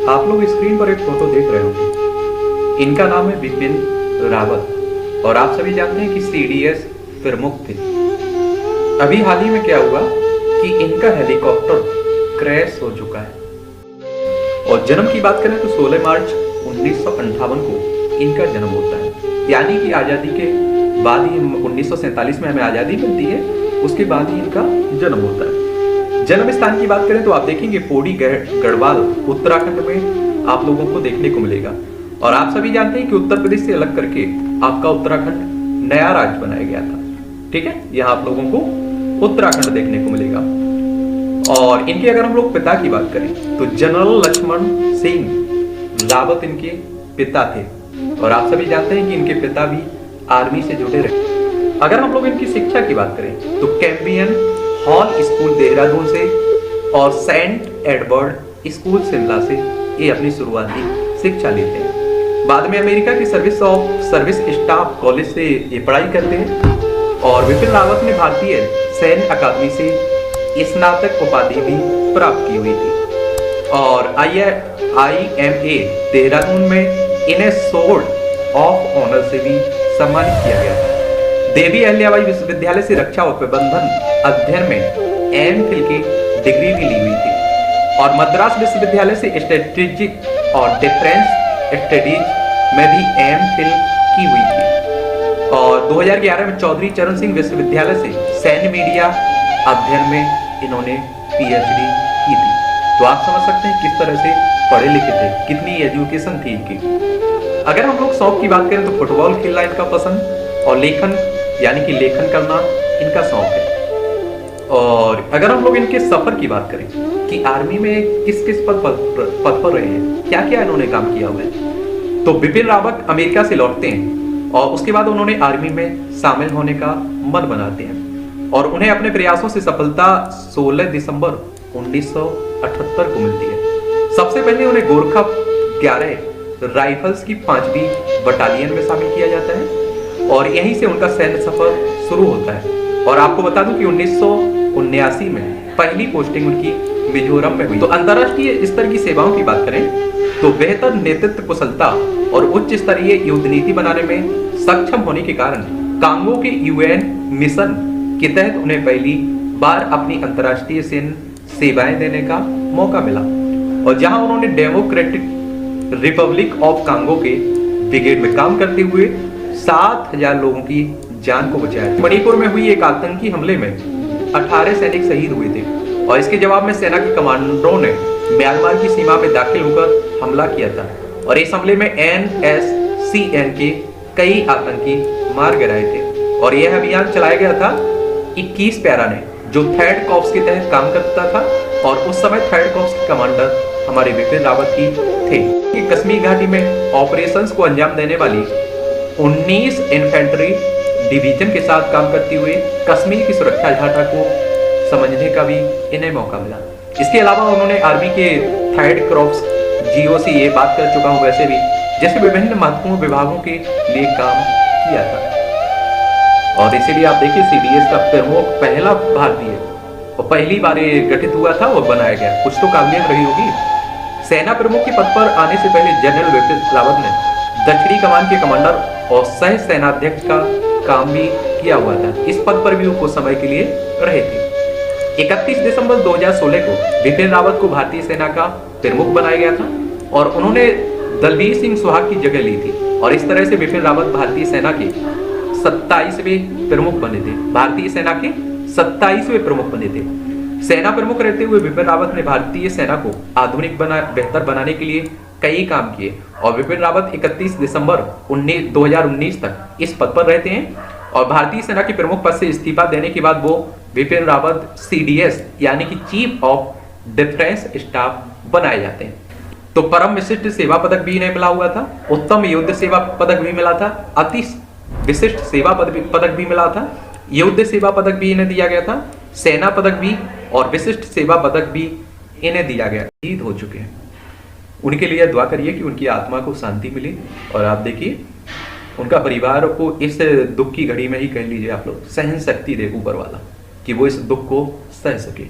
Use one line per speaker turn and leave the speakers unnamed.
आप लोग स्क्रीन पर एक फोटो देख रहे होंगे। इनका नाम है बिपिन रावत और आप सभी जानते हैं कि सीडीएस प्रमुख थे। अभी हाल ही में क्या हुआ कि इनका हेलीकॉप्टर क्रैश हो चुका है। और जन्म की बात करें तो 16 मार्च 1958 को इनका जन्म होता है, यानी कि आज़ादी के बाद ही 1947 में हमें आज़ादी मिलती है, उसके बाद ही इनका जन्म होता है। जन्म स्थान की बात करें तो आप देखेंगे पौड़ी गढ़वाल उत्तराखंड में आप लोगों को देखने को मिलेगा। और आप सभी जानते हैं कि उत्तर प्रदेश से अलग करके आपका उत्तराखंड नया राज्य बनाया गया था। ठीक है, यहाँ आप लोगों को उत्तराखंड देखने को मिलेगा। और इनके अगर हम लोग पिता की बात करें तो जनरल लक्ष्मण सिंह रावत इनके पिता थे। और आप सभी जानते हैं कि इनके पिता भी आर्मी से जुड़े रहे। अगर हम लोग इनकी शिक्षा की बात करें तो कैम्बियन हॉल स्कूल देहरादून से और सेंट एडवर्ड स्कूल शिमला से ये अपनी शुरुआती शिक्षा लेते हैं। बाद में अमेरिका की सर्विस स्टाफ कॉलेज से ये पढ़ाई करते हैं। और विपिन रावत ने भारतीय सैन्य अकादमी से स्नातक उपाधि भी प्राप्त की हुई थी। और IMA देहरादून में इन्हें सोर्ड ऑफ ऑनर से भी सम्मानित किया गया था। देवी अहिल्याबाई विश्वविद्यालय से रक्षा और प्रबंधन अध्ययन में MPhil की डिग्री भी ली हुई थी। और मद्रास विश्वविद्यालय से स्ट्रेटेजिक और डिफेंस स्टडीज में भी MPhil की हुई थी। और 2011 में चौधरी चरण सिंह विश्वविद्यालय से सैन्य मीडिया अध्ययन में इन्होंने PhD की थी। तो आप समझ सकते हैं किस तरह से पढ़े लिखे थे, कितनी एजुकेशन थी इनकी। अगर हम लोग शौक की बात करें तो फुटबॉल खेलना इनका पसंद और लेखन यानी कि लेखन करना इनका शौक है। और अगर हम लोग इनके सफर की बात करें कि आर्मी में किस किस पद पर रहे हैं, क्या क्या इन्होंने काम किया हुआ है, तो बिपिन रावत अमेरिका से लौटते हैं और उसके बाद उन्होंने आर्मी में शामिल होने का मन बनाते हैं। और उन्हें अपने प्रयासों से सफलता 16 दिसंबर 1978 को मिलती है। सबसे पहले उन्हें गोरखा 11 राइफल्स की 5वीं बटालियन में शामिल किया जाता है और यहीं से उनका सैन्य सफर शुरू होता है। और आपको बता दूं कि 1979 में पहली पोस्टिंग उनकी मिजोरम में हुई। तो अंतर्राष्ट्रीय स्तर की सेवाओं की बात करें तो बेहतर नेतृत्व कुशलता और उच्च स्तरीय युद्ध नीति बनाने में सक्षम होने के कारण कांगो के UN मिशन के तहत उन्हें पहली बार अपनी अंतर्राष्ट्रीय सैन्य सेवाएं देने का मौका मिला। और जहां उन्होंने डेमोक्रेटिक रिपब्लिक ऑफ कांगो के ब्रिगेड में काम करते हुए 7,000 लोगों की जान को बचाया। मणिपुर में हुई एक आतंकी हमले में 18 सैनिक शहीद हुए थे और इसके जवाब में सेना के कमांडरों ने म्यांमार की सीमा में दाखिल होकर हमला किया था। और इस हमले में NSCN के कई आतंकी मार गिराए थे। और यह अभियान चलाया गया था 21 पैरा ने, जो 3rd कॉर्प्स के तहत काम करता था। और उस समय 3rd कॉर्प्स के कमांडर हमारे बिपिन रावत ही थे। कश्मीर घाटी में ऑपरेशंस को अंजाम देने वाली 19 इन्फेंट्री डिवीजन के साथ काम करते हुए कश्मीर की सुरक्षा घाटा को समझने का भी इन्हें मौका मिला। इसके अलावा उन्होंने आर्मी के 3rd कॉर्प्स GOC, ये बात कर चुका हूं वैसे भी, जैसे विभिन्न महत्वपूर्ण विभागों के लिए काम किया था। और इसीलिए आप देखिए CDS का प्रमुख पहला भारतीय और पहली बार ये गठित हुआ था और बनाया गया। कुछ तो काबिलियत रही होगी। सेना प्रमुख के पद पर आने से पहले जनरल बिपिन रावत ने दक्षिणी कमान के कमांडर और सह सेनाध्यक्ष का काम भी किया हुआ था। इस पद पर भी वो कुछ समय के लिए रहे थे। 31 दिसंबर 2016 को बिपिन रावत को भारतीय सेना का प्रमुख बनाया गया था और उन्होंने दलबीर सिंह सुहाग की जगह ली थी। और इस तरह से बिपिन रावत भारतीय सेना के 27वें प्रमुख बने थे। भारतीय सेना के 27वें प्रमुख बने थे। सेना प्रमुख रहते हुए बिपिन रावत ने भारतीय सेना को आधुनिक बेहतर बनाने के लिए कई काम किए। और बिपिन रावत 31 दिसंबर 2019 तक इस पद पर रहते हैं। और भारतीय सेना के प्रमुख पद से इस्तीफा देने के बाद वो बिपिन रावत CDS यानी कि चीफ ऑफ डिफेंस स्टाफ बनाए जाते हैं। तो परम विशिष्ट सेवा पदक भी इन्हें मिला हुआ था, उत्तम युद्ध सेवा पदक भी मिला था, अति विशिष्ट सेवा पदक भी मिला था, युद्ध सेवा पदक भी इन्हें दिया गया था, सेना पदक भी और विशिष्ट सेवा पदक भी इन्हें दिया गया। शहीद हो चुके हैं, उनके लिए दुआ करिए कि उनकी आत्मा को शांति मिले। और आप देखिए उनका परिवार को इस दुख की घड़ी में ही कह लीजिए आप लोग सहन शक्ति दे ऊपर वाला, कि वो इस दुख को सह सके।